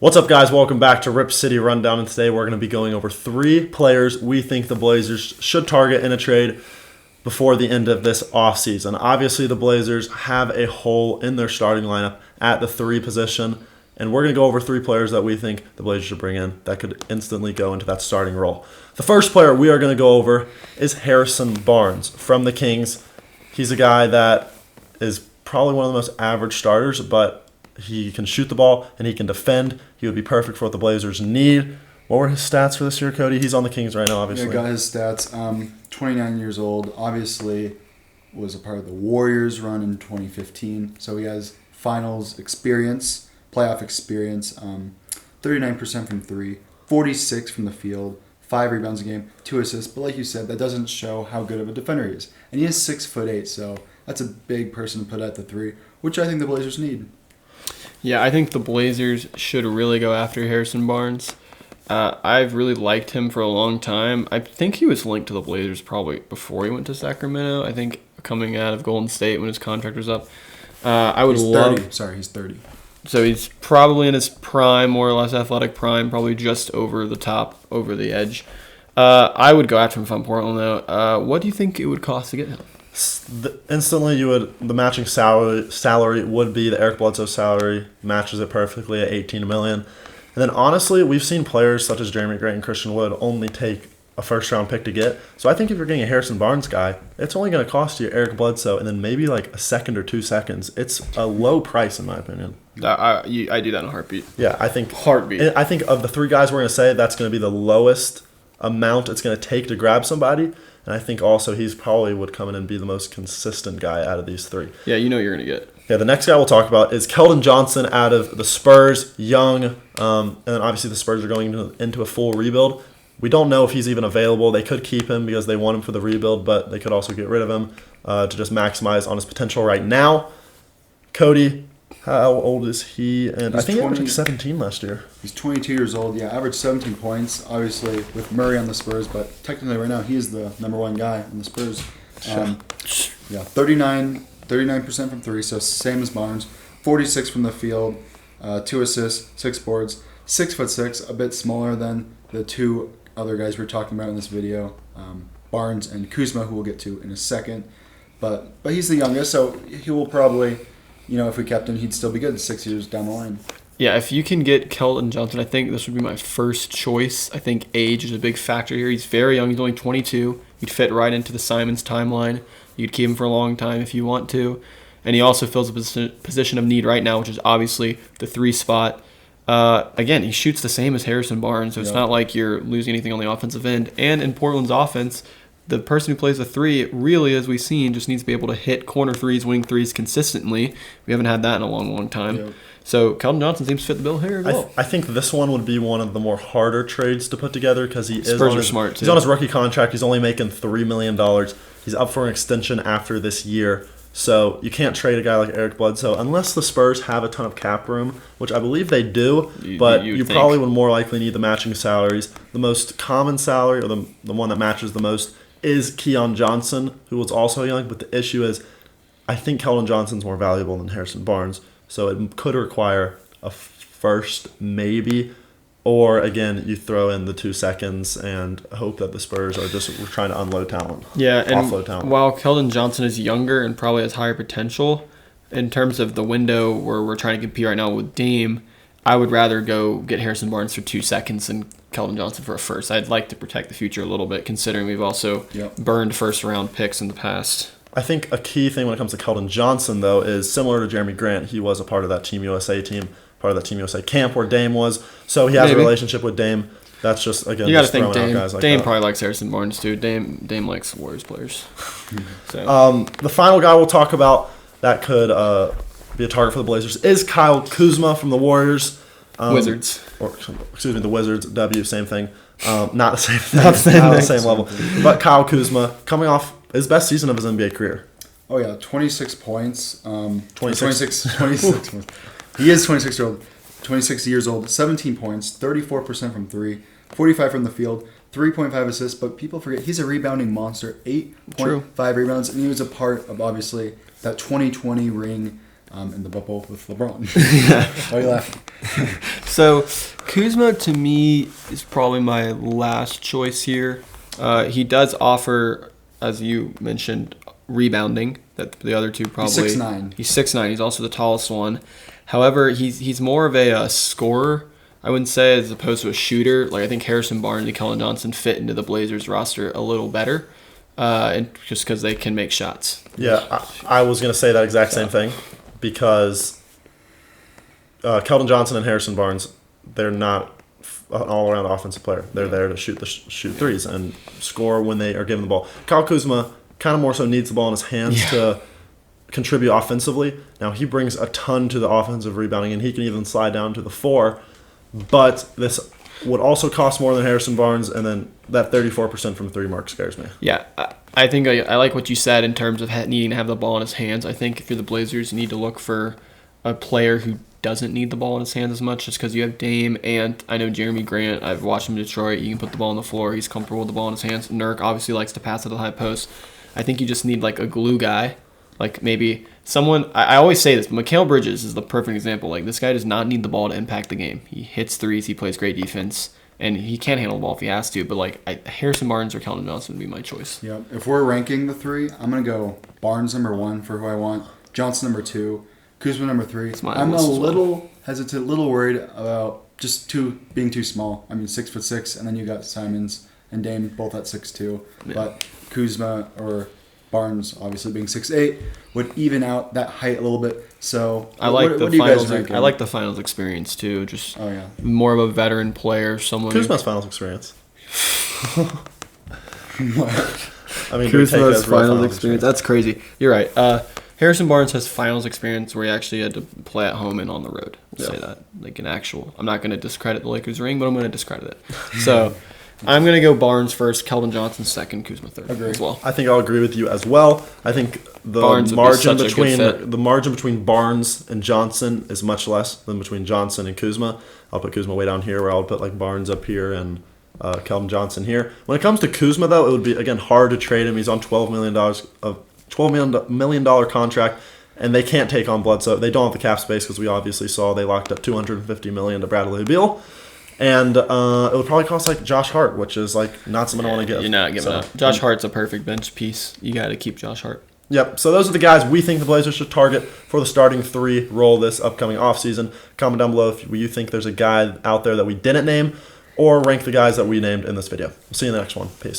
What's up, guys? Welcome back to Rip City Rundown, and today we're going to be going over 3 players we think the Blazers should target in a trade before the end of this offseason. Obviously, the Blazers have a hole in their starting lineup at the 3 position, and we're going to go over 3 players that we think the Blazers should bring in that could instantly go into that starting role. The first player we are going to go over is Harrison Barnes from the Kings. He's a guy that is probably one of the most average starters, but he can shoot the ball and he can defend. He would be perfect for what the Blazers need. What were his stats for this year, Cody? He's on the Kings right now, obviously. Yeah, got his stats. 29 years old. Obviously was a part of the Warriors run in 2015. So he has finals experience, playoff experience. 39% from 3, 46 from the field, 5 rebounds a game, 2 assists. But like you said, that doesn't show how good of a defender he is. And he is 6'8", so that's a big person to put at the 3, which I think the Blazers need. Yeah, I think the Blazers should really go after Harrison Barnes. I've really liked him for a long time. I think he was linked to the Blazers probably before he went to Sacramento. I think coming out of Golden State when his contract was up. He's 30. Sorry, he's 30. So he's probably in his prime, more or less athletic prime, probably just over the top, over the edge. I would go after him if I'm Portland, though. What do you think it would cost to get him? Instantly, the matching salary would be the Eric Bledsoe salary, matches it perfectly at $18 million. And then honestly, we've seen players such as Jeremy Grant and Christian Wood only take a first-round pick to get. So I think if you're getting a Harrison Barnes guy, it's only going to cost you Eric Bledsoe and then maybe like a second or 2 seconds. It's a low price in my opinion. I do that in a heartbeat. Yeah, I think of the 3 guys we're going to say, that's going to be the lowest amount it's going to take to grab somebody. And I think also he's probably would come in and be the most consistent guy out of these 3. Yeah, you know what you're going to get. Yeah, the next guy we'll talk about is Kelan Johnson out of the Spurs, young. And then obviously the Spurs are going into a full rebuild. We don't know if he's even available. They could keep him because they want him for the rebuild, but they could also get rid of him to just maximize on his potential right now. Cody, how old is he? And I think he averaged like 17 last year. He's 22 years old. Yeah, averaged 17 points, obviously, with Murray on the Spurs. But technically right now, he is the number 1 guy on the Spurs. 39% from 3, so same as Barnes. 46 from the field, 2 assists, 6 boards. 6'6", a bit smaller than the 2 other guys we're talking about in this video, Barnes and Kuzma, who we'll get to in a second. But he's the youngest, so he will probably... if we kept him, he'd still be good 6 years down the line. Yeah, if you can get Kelan Johnson, I think this would be my first choice. I think age is a big factor here. He's very young. He's only 22. He'd fit right into the Simons timeline. You could keep him for a long time if you want to. And he also fills a position of need right now, which is obviously the 3 spot. Again, he shoots the same as Harrison Barnes, so it's not like you're losing anything on the offensive end. And in Portland's offense, the person who plays the 3 really, as we've seen, just needs to be able to hit corner 3s, wing 3s consistently. We haven't had that in a long, long time. Yep. So Kelan Johnson seems to fit the bill here as well. I think this one would be one of the more harder trades to put together because he's on his rookie contract. He's only making $3 million. He's up for an extension after this year. So you can't trade a guy like Eric Bledsoe unless the Spurs have a ton of cap room, which I believe they do, but you probably would more likely need the matching salaries. The most common salary, or the one that matches the most, is Kelan Johnson, who was also young, but the issue is I think Kelan Johnson's more valuable than Harrison Barnes, so it could require a first maybe, or again, you throw in the 2 seconds and hope that the Spurs are just trying to unload talent. Yeah, and offload talent. While Kelan Johnson is younger and probably has higher potential, in terms of the window where we're trying to compete right now with Dame, I would rather go get Harrison Barnes for 2 seconds than Kelan Johnson for a first. I'd like to protect the future a little bit, considering we've also burned first-round picks in the past. I think a key thing when it comes to Kelan Johnson, though, is similar to Jeremy Grant. He was a part of that Team USA team, part of that Team USA camp where Dame was. So he has a relationship with Dame. That's just, again, you got to think Dame. Guys like Dame that. Probably likes Harrison Barnes, too. Dame likes Warriors players. So. The final guy we'll talk about that could be a target for the Blazers is Kuzma from the Warriors. Wizards. The Wizards, same thing. Not the same thing. Not the same level. But Kuzma, coming off his best season of his NBA career. Oh, yeah, 26 points. 26 points. He is 26 years old, 17 points, 34% from 3, 45 from the field, 3.5 assists. But people forget he's a rebounding monster, 8.5 rebounds. And he was a part of, obviously, that 2020 ring in the bubble with LeBron. Why are you laughing? So Kuzma to me is probably my last choice here. He does offer, as you mentioned, rebounding. That the other two probably. He's 6'9". He's 6'9". He's also the tallest one. However, he's more of a scorer, I wouldn't say, as opposed to a shooter. Like I think Harrison Barnes and Kelan Johnson fit into the Blazers roster a little better, and just because they can make shots. Yeah, I was gonna say that exact same thing, because Keldon Johnson and Harrison Barnes, they're not an all-around offensive player. They're there to shoot threes and score when they are given the ball. Kyle Kuzma kind of more so needs the ball in his hands to contribute offensively. Now, he brings a ton to the offensive rebounding, and he can even slide down to the 4, but this would also cost more than Harrison Barnes, and then that 34% from 3 mark scares me. Yeah, I think I like what you said in terms of needing to have the ball in his hands. I think if you're the Blazers, you need to look for a player who doesn't need the ball in his hands as much, just because you have Dame, and I know Jeremy Grant. I've watched him in Detroit. You can put the ball on the floor. He's comfortable with the ball in his hands. Nurk obviously likes to pass to the high post. I think you just need like a glue guy, like maybe someone. I always say this, but Mikal Bridges is the perfect example. Like this guy does not need the ball to impact the game. He hits threes. He plays great defense, and he can handle the ball if he has to. But like Harrison Barnes or Keldon Johnson would be my choice. Yeah, if we're ranking the 3, I'm gonna go Barnes number 1 for who I want, Johnson number 2, Kuzma number 3. I'm a little hesitant, a little worried about just being too small. I mean, 6'6", and then you got Simons and Dame both at 6'2", but Kuzma or Barnes obviously being 6'8" would even out that height a little bit. So I like the finals. I like the finals experience too. Just more of a veteran player. Someone Kuzma's finals experience. I mean, Kuzma's finals experience. That's crazy. You're right. Harrison Barnes has finals experience where he actually had to play at home and on the road. We'll say that. Like an actual. I'm not going to discredit the Lakers ring, but I'm going to discredit it. So I'm going to go Barnes first, Keldon Johnson second, Kuzma third as well. I think I'll agree with you as well. I think the margin between Barnes and Johnson is much less than between Johnson and Kuzma. I'll put Kuzma way down here, where I'll put like Barnes up here and Keldon Johnson here. When it comes to Kuzma, though, it would be again hard to trade him. He's on $12 million contract, and they can't take on Bledsoe. They don't have the cap space because we obviously saw they locked up $250 million to Bradley Beal. And it would probably cost like Josh Hart, which is like not something I want to give. You're not giving up. Josh Hart's a perfect bench piece. You got to keep Josh Hart. Yep. So those are the guys we think the Blazers should target for the starting 3 role this upcoming offseason. Comment down below if you think there's a guy out there that we didn't name, or rank the guys that we named in this video. We'll see you in the next one. Peace.